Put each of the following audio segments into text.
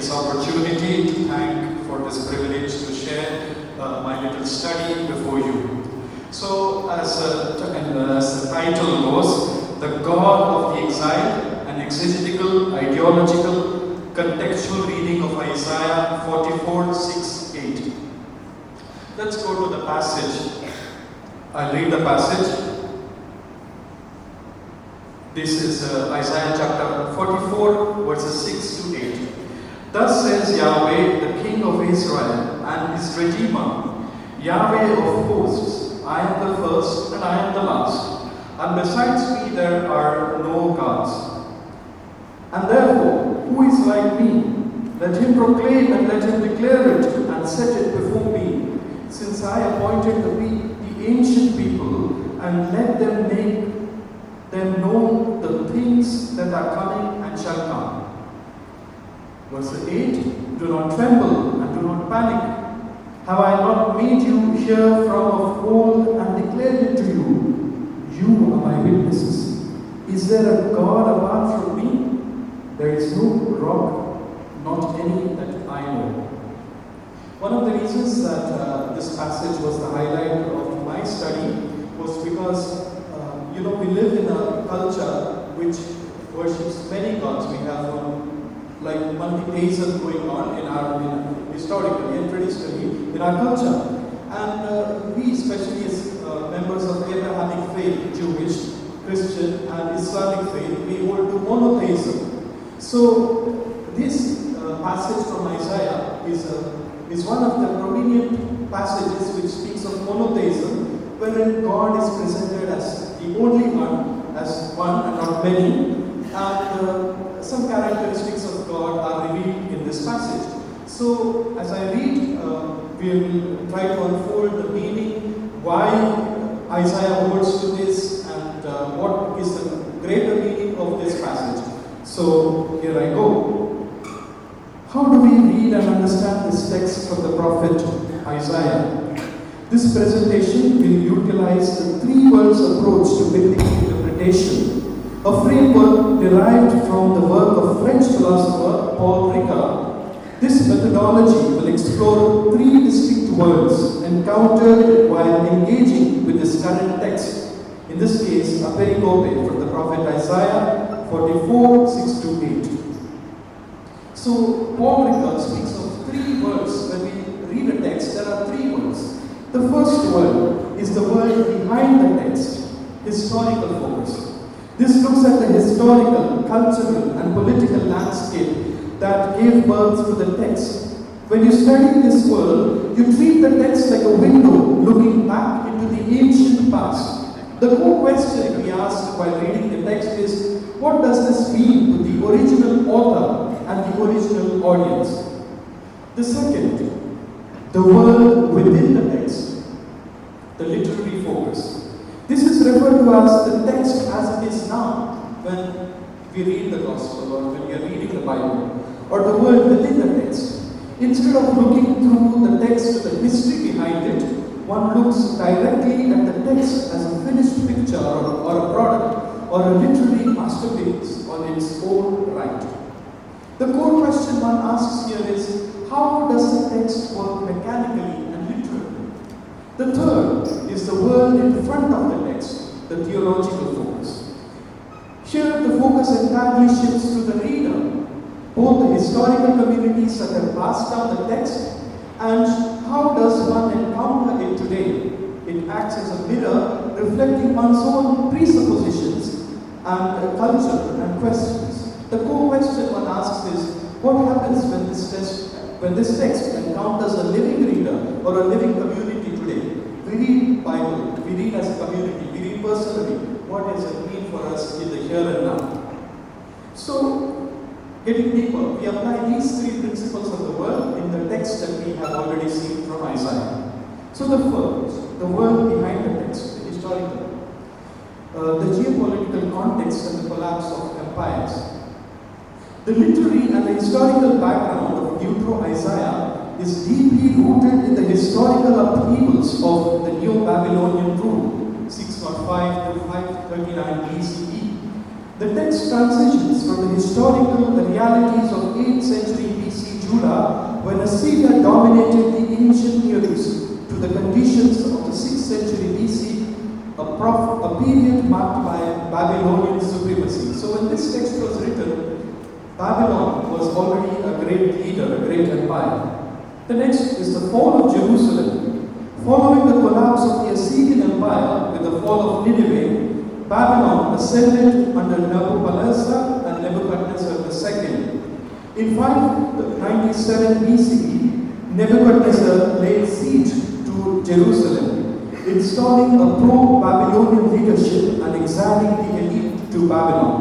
this opportunity to thank for this privilege to share my little study before you. So, as the title goes, the God of the Exiled, an exegetical, ideological, contextual reading of Isaiah 44, 6, 8. Let's go to the passage. I'll read the passage. This is Isaiah chapter 44, verses 6 to 8. Thus says Yahweh, the King of Israel and his Redeemer, Yahweh of hosts, I am the first and I am the last, and besides me there are no gods. And therefore, who is like me? Let him proclaim and let him declare it and set it before me, since I appointed the ancient people and let them make them know the things that are coming and shall come. Verse 8, do not tremble and do not panic. Have I not made you hear from of old and declared it to you? You are my witnesses. Is there a God apart from me? There is no rock, not any that I know. One of the reasons that this passage was the highlight of my study was because we live in a culture which worships many gods. We have like multi-theism going on historically and traditionally in our culture. And we, especially as members of Abrahamic faith, Jewish, Christian and Islamic faith, we hold to monotheism. So this passage from Isaiah is one of the prominent passages which speaks of monotheism, wherein God is presented as the only one, as one and not many, and some characteristics of God are revealed in this passage. So, as I read, we will try to unfold the meaning, why Isaiah holds to this, and what is the greater meaning of this passage. So, here I go. How do we read and understand this text from the prophet Isaiah? This presentation will utilize the three words approach to biblical interpretation, a framework derived from the work of French philosopher Paul Ricoeur. This methodology will explore three distinct words encountered while engaging with this current text, in this case a pericope from the prophet Isaiah 44, 6 to 8. So Paul Ricoeur speaks of three words. When we read a text, there are three words. The first word is the word behind the text, historical focus. This looks at the historical, cultural, and political landscape that gave birth to the text. When you study this world, you treat the text like a window looking back into the ancient past. The core question we ask while reading the text is, what does this mean to the original author and the original audience? The second, the world within the text, the literary focus. This is referred to as the text as it is now when we read the gospel or when we are reading the Bible, or the world within the text. Instead of looking through the text to the history behind it, one looks directly at the text as a finished picture or a product or a literary masterpiece on its own right. The core question one asks here is, how does the text work mechanically and literally? The third is the world in front of the text, the theological focus. Here the focus entirely shifts to the reader, both the historical communities that have passed down the text and how does one encounter it today. It acts as a mirror reflecting one's own presuppositions and culture and questions. The core question one asks is, what happens when this text encounters a living reader or a living community today? We read Bible, we read as a community, we read personally. What does it mean for us in the here and now? So, getting deeper, we apply these three principles of the world in the text that we have already seen from Isaiah. So the first, the world behind the text, the historical, the geopolitical context and the collapse of empires. The literary and the historical background of Isaiah is deeply rooted in the historical upheavals of the Neo-Babylonian rule, 605 to 539 BCE. The text transitions from the historical realities of 8th century BC Assyria dominated the ancient Near East to the conditions of the 6th century BC, a period marked by Babylonian supremacy. So when this text was written, Babylon was already a great leader, a great empire. The next is the fall of Jerusalem. Following the collapse of the Assyrian Empire with the fall of Nineveh, Babylon ascended under Nabopolassar and Nebuchadnezzar II. In 597 BCE, Nebuchadnezzar laid siege to Jerusalem, installing a pro-Babylonian leadership and exiling the elite to Babylon.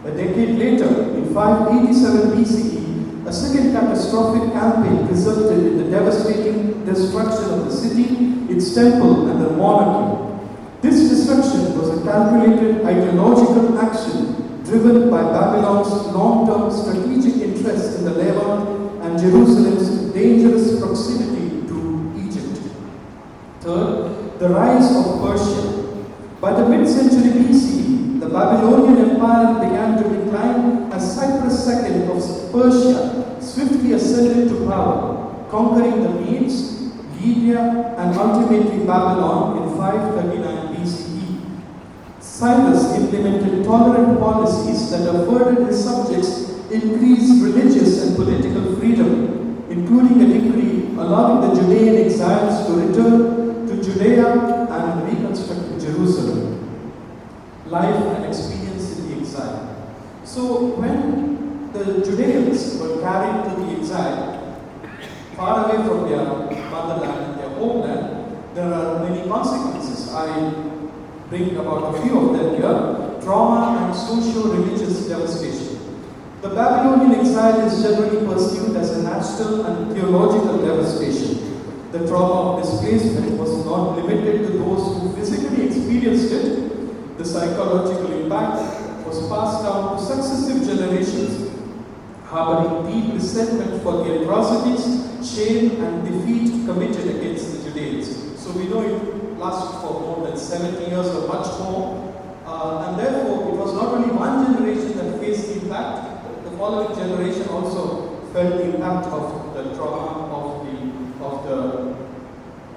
A decade later, in 587 BCE, a second catastrophic campaign resulted in the devastating destruction of the city, its temple, and the monarchy. This destruction was a calculated ideological action driven by Babylon's long-term strategic interest in the Levant and Jerusalem's dangerous proximity to Egypt. Third, the rise of Persia. By the mid-century BCE, the Babylonian Empire began to decline as Cyprus II of Persia swiftly ascended to power, conquering the Medes, Lydia, and ultimately Babylon in 539 BCE. Cyrus implemented tolerant policies that afforded his subjects increased religious and political freedom, including a decree allowing the Judean exiles to return to Judea and reconstruct Jerusalem. Life and experience in the exile. So when the Judeans were carried to the exile, far away from their motherland and their homeland, there are many consequences. I bring about a few of them here. Trauma and socio-religious devastation. The Babylonian exile is generally perceived as a natural and theological devastation. The trauma of displacement was not limited to those who physically experienced it. The psychological impact was passed down to successive generations, harboring deep resentment for the atrocities, shame, and defeat committed against the Judeans. So we know it lasted for more than 70 years or much more, and therefore it was not only one generation that faced the impact, but the following generation also felt the impact of the trauma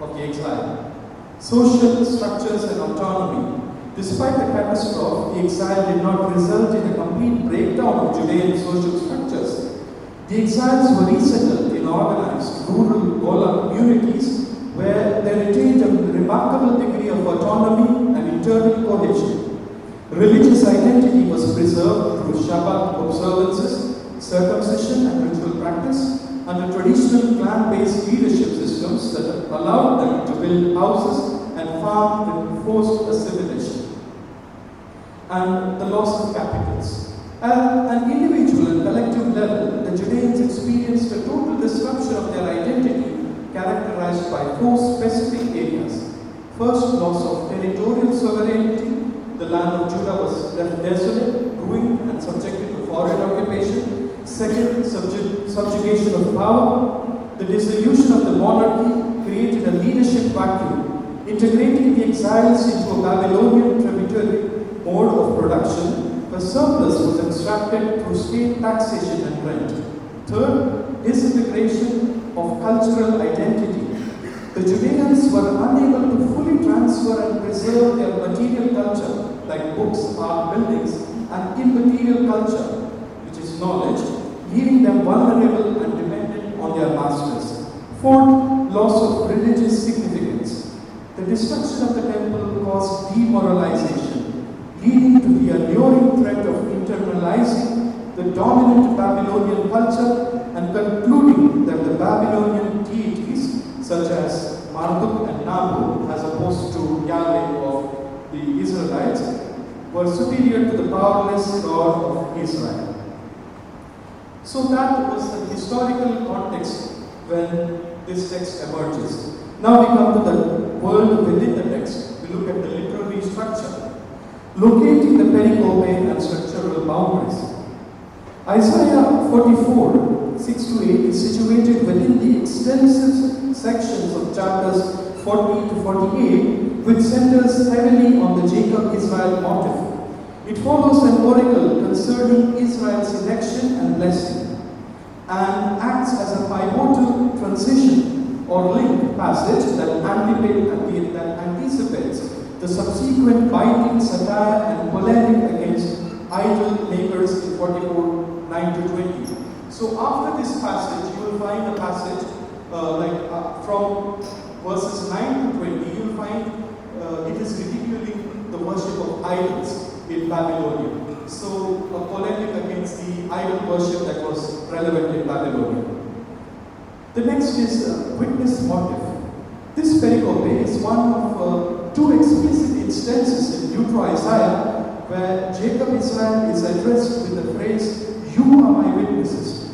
of the exile. Social structures and autonomy. Despite the catastrophe, the exile did not result in a complete breakdown of Judean social structures. The exiles were resettled in organized rural Gola communities where they retained a remarkable degree of autonomy and internal cohesion. Religious identity was preserved through Shabbat observances, circumcision and ritual practice, and the traditional clan-based leadership systems that allowed them to build houses and farm with forced assimilation. And the loss of capitals. At an individual and collective level, the Judeans experienced a total disruption of their identity characterized by four specific areas. First, loss of territorial sovereignty. The land of Judah was left desolate, ruined, and subjected to foreign occupation. Second, subjugation of power. The dissolution of the monarchy created a leadership vacuum, integrating the exiles into a Babylonian tributary mode of production, where surplus was extracted through state taxation and rent. Third, disintegration of cultural identity. The Judeans were unable to fully transfer and preserve their material culture, like books, art, buildings, and immaterial culture, which is knowledge, leaving them vulnerable and dependent on their masters. Fourth, loss of religious significance. The destruction of the temple caused demoralization, leading to the alluring threat of internalizing the dominant Babylonian culture and concluding that the Babylonian deities, such as Marduk and Nabu, as opposed to Yahweh of the Israelites, were superior to the powerless God of Israel. So that was the historical context when this text emerges. Now we come to the world within the text. We look at the literary structure, locating the pericope and structural boundaries. Isaiah 44, 6-8 is situated within the extensive sections of chapters 40 to 48, which centers heavily on the Jacob-Israel motif. It follows an oracle concerning Israel's election and blessing, and acts as a pivotal or link passage that anticipates the subsequent biting satire and polemic against idol makers in 44, 9 to 20. So after this passage, you will find a passage from verses 9 to 20, you will find it is ridiculing the worship of idols in Babylonia. So a polemic against the idol worship that was relevant in Babylonia. The next is witness motive. This pericope is one of two explicit instances in Isaiah where Jacob Israel is addressed with the phrase, "You are my witnesses."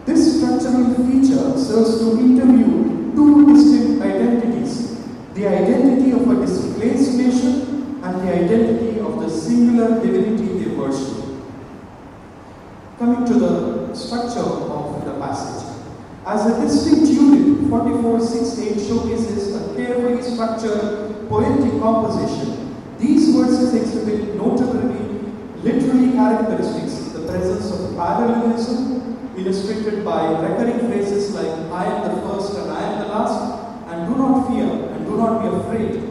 This structural feature serves to interview two distinct identities: the identity of a displaced nation and the identity of the singular divinity they worship. Coming to the structure of the passage. As a distinct unit, 44:6-8 showcases a carefully structured poetic composition. These verses exhibit notably literary characteristics, the presence of parallelism, illustrated by recurring phrases like "I am the first and I am the last," and "do not fear and do not be afraid."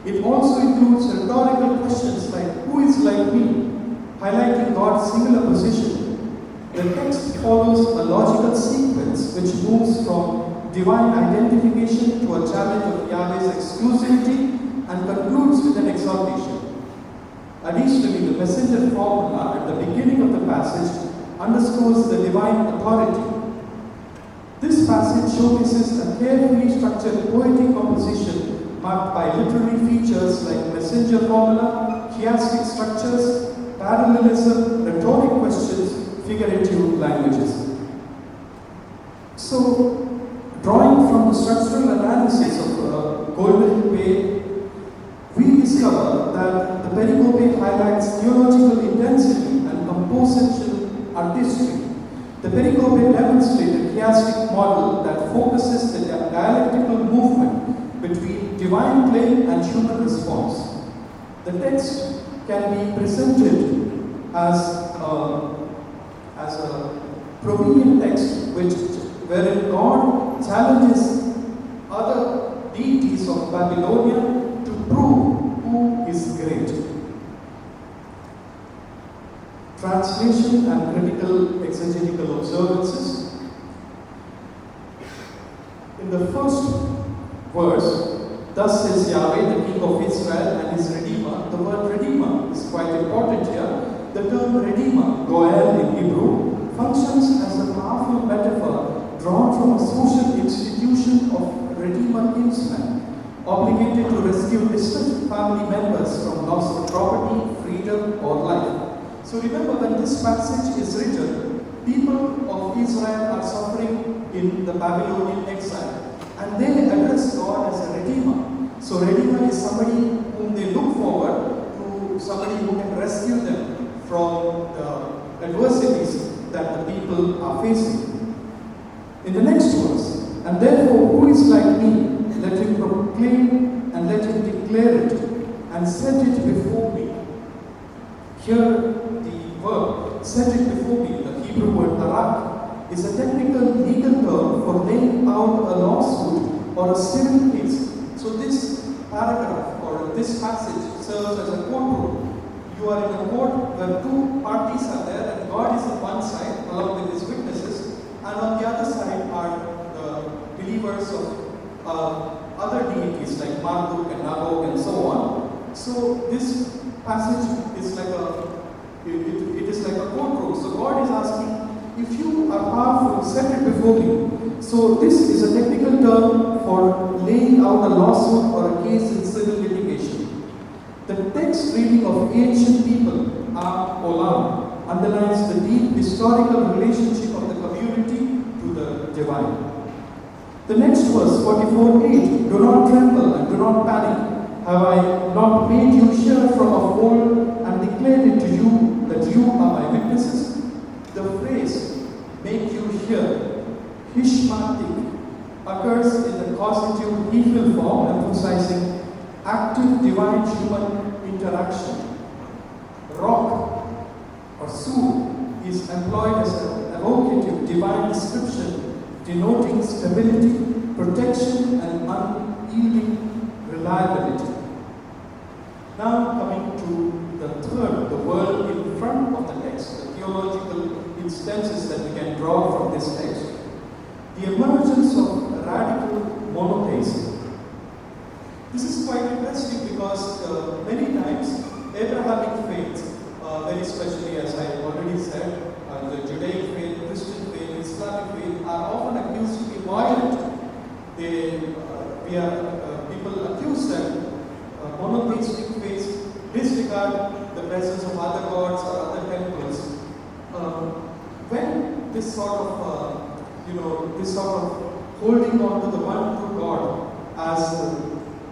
It also includes rhetorical questions like "Who is like me?" highlighting God's singular position. The text follows a logical sequence which moves from divine identification to a challenge of Yahweh's exclusivity and concludes with an exhortation. Additionally, the messenger formula at the beginning of the passage underscores the divine authority. This passage showcases a carefully structured poetic composition marked by literary features like messenger formula, chiastic structures, parallelism, rhetoric questions, figurative languages. So, drawing from the structural analysis of Golden Way, we discover that the pericope highlights theological intensity and compositional artistry. The pericope demonstrates a chiastic model that focuses the dialectical movement between divine claim and human response. The text can be presented as a Promethean text wherein God challenges other deities of Babylonia to prove who is great. Translation and critical exegetical observances. In the first verse, "Thus says Yahweh, the King of Israel and his Redeemer." The word Redeemer is quite important here. The term Redeemer, Goel in Hebrew, functions as a powerful metaphor drawn from a social institution of Redeemer kinsmen, obligated to rescue distant family members from loss of property, freedom, or life. So remember, when this passage is written, people of Israel are suffering in the Babylonian exile, and they address God as a Redeemer. So Redeemer is somebody whom they look forward to, somebody who can rescue them from the adversities that the people are facing. In the next verse, "And therefore, who is like me? Let him proclaim and let him declare it and set it before me." Here, the verb "set it before me," the Hebrew word "tarak," is a technical legal term for laying out a lawsuit or a civil case. So this paragraph or this passage serves as a courtroom. You are in a court where two parties are there, and God is on one side along with his witnesses, and on the other side are the believers of other deities like Marduk and Nagpur and so on. So this passage is like it is like a courtroom. So God is asking, if you are powerful, set it before me. So this is a technical term for laying out a lawsuit or a case in civil litigation. The text reading of ancient people, Olam, underlines the deep historical relationship of the community to the divine. The next verse, 44:8, "Do not tremble and do not panic. Have I not made you hear from of old and declared it to you that you are my witnesses?" The phrase, "make you hear," hishmatik, occurs in the causative hefil form, emphasizing active divine-human interaction. Rock or sur is employed as an evocative divine description denoting stability, protection, and unyielding reliability. Now coming to the third, the world in front of the text, the theological instances that we can draw from this text. The emergence of radical monotheism. This is quite interesting because many times Abrahamic faith, very especially as I already said, the Judaic faith, Christian faith, Islamic faith are often accused to be violent. People accuse that monotheistic faiths disregard the presence of other gods or other temples. When this sort of holding on to the one true God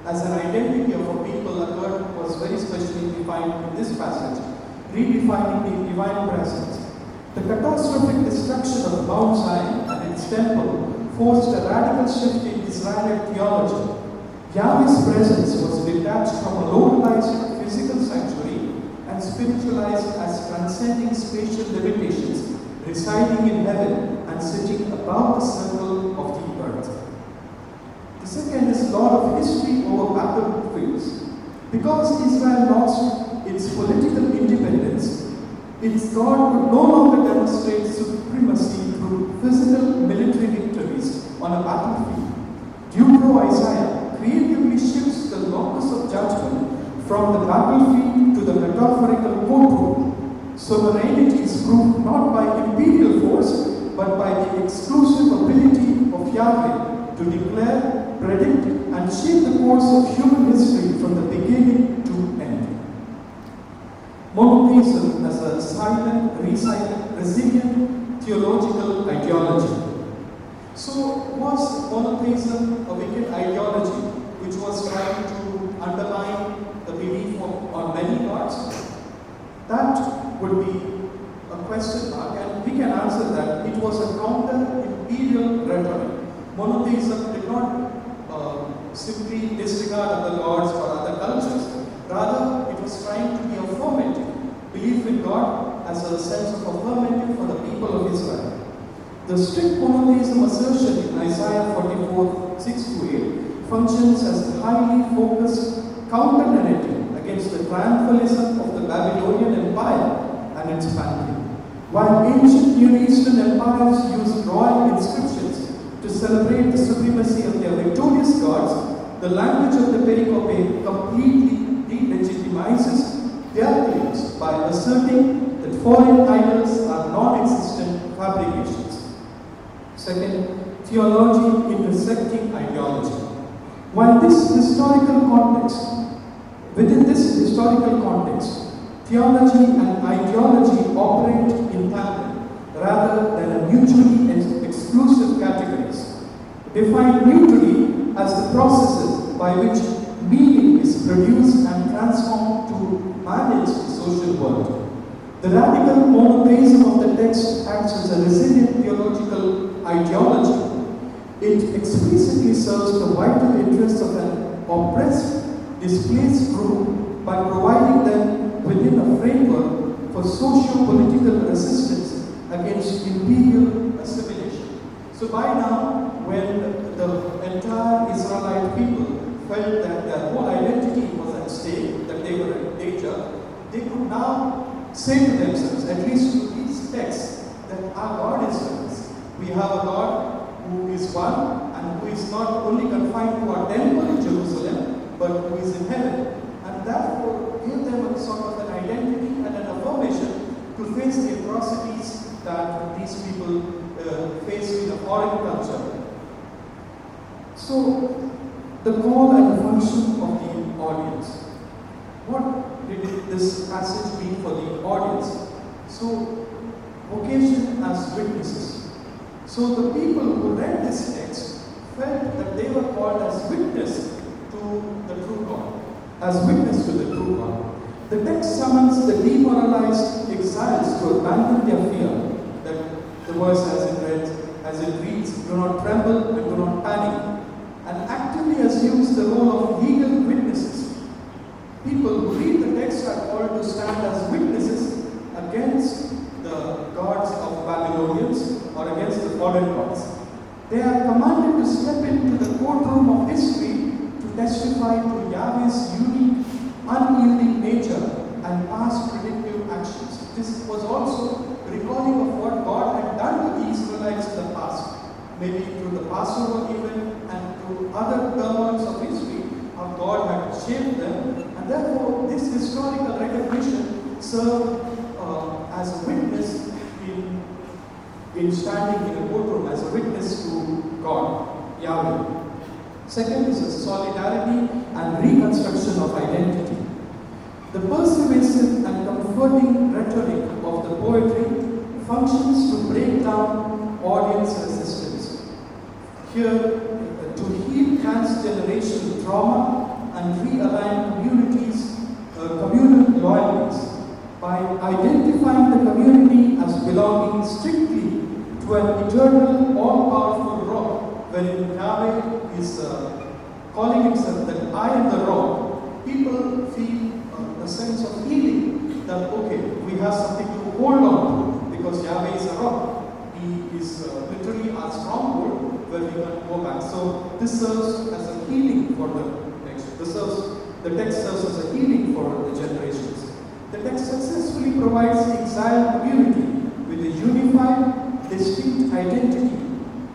as an identity of a people occurred was very specially defined in this passage, redefining the divine presence. The catastrophic destruction of Mount Zion and its temple forced a radical shift in Israelite theology. Yahweh's presence was detached from a localized physical sanctuary and spiritualized as transcending spatial limitations, residing in heaven and sitting above the circle of the earth. The second is Lord of history over battlefields. Because Israel lost its political independence, its God could no longer demonstrate supremacy through physical military victories on a battlefield. Isaiah creatively shifts the locus of judgment from the battlefield to the metaphorical courtroom. Sovereignty is proved not by imperial force, but by the exclusive ability of Yahweh to declare, predict, and shape the course of human history from the beginning to end. Monotheism as a silent, resilient theological ideology. So, was monotheism a wicked ideology which was trying to undermine the belief on many gods? That would be a question mark, and we can answer that. It was a counter-imperial rhetoric. Monotheism did not simply disregard other gods or other cultures. Rather, it was trying to be affirmative. Belief in God as a sense of affirmative for the people of Israel. The strict monotheism assertion in Isaiah 44, 6-8 functions as a highly focused counter-narrative against the triumphalism of the Babylonian Empire and its pantheon. While ancient Near Eastern empires used royal inscriptions to celebrate the supremacy of their victorious gods, the language of the pericope completely delegitimizes their claims by asserting that foreign idols are non-existent fabrications. Second, theology intersecting ideology. Within this historical context, theology and ideology operate in tandem rather than a mutually exclusive categories, defined neutrally as the processes by which meaning is produced and transformed to manage the social world. The radical monotheism of the text acts as a resilient theological ideology. It explicitly serves the vital interests of an oppressed, displaced group by providing them within a framework for socio-political resistance against imperial assimilation. So by now, when the entire Israelite people felt that their whole identity was at stake, that they were in danger, they could now say to themselves, at least through these texts, that our God is with us. We have a God who is one and who is not only confined to our temple in Jerusalem, but who is in heaven. And therefore gave them a sort of an identity and an affirmation to face the atrocities that these people face in a foreign culture. So, the call and the function of the audience. What did this passage mean for the audience? So, vocation as witnesses. So, the people who read this text felt that they were called as witness to the true God. As witness to the true God. The text summons the demoralized exiles to abandon their fear. That the verse as it reads, do not tremble and do not panic. And actively assumes the role of legal witnesses. People who read the text are called to stand as witnesses against the gods of Babylonians or against the foreign gods. They are commanded to step into the courtroom of history to testify to Yahweh's unique, unyielding nature and past predictive actions. This was also recalling of what God had done to the Israelites in the past, maybe through the Passover event and through other turmoils of history, how God had shaped them, and therefore this historical recognition served as a witness in standing in a courtroom, as a witness to God, Yahweh. Second is a solidarity and reconstruction of identity. The persuasive and comforting rhetoric of the poetry functions to break down audience resistance. Here, to heal transgenerational trauma and realign communities, communal loyalties by identifying the community as belonging strictly to an eternal, all-powerful rock, wherein Yahweh is calling himself that I am the rock. People feel a sense of healing, that okay, we have something to hold on to because Yahweh is a rock. He is literally our stronghold where we can go back. So this serves as a healing for the text. The text serves as a healing for the generations. The text successfully provides the exiled community with a unified, distinct identity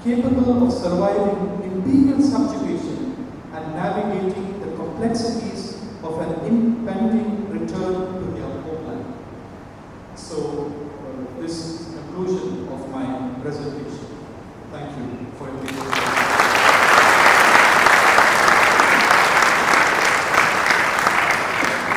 capable of surviving imperial subjugation and navigating the complexities of an impending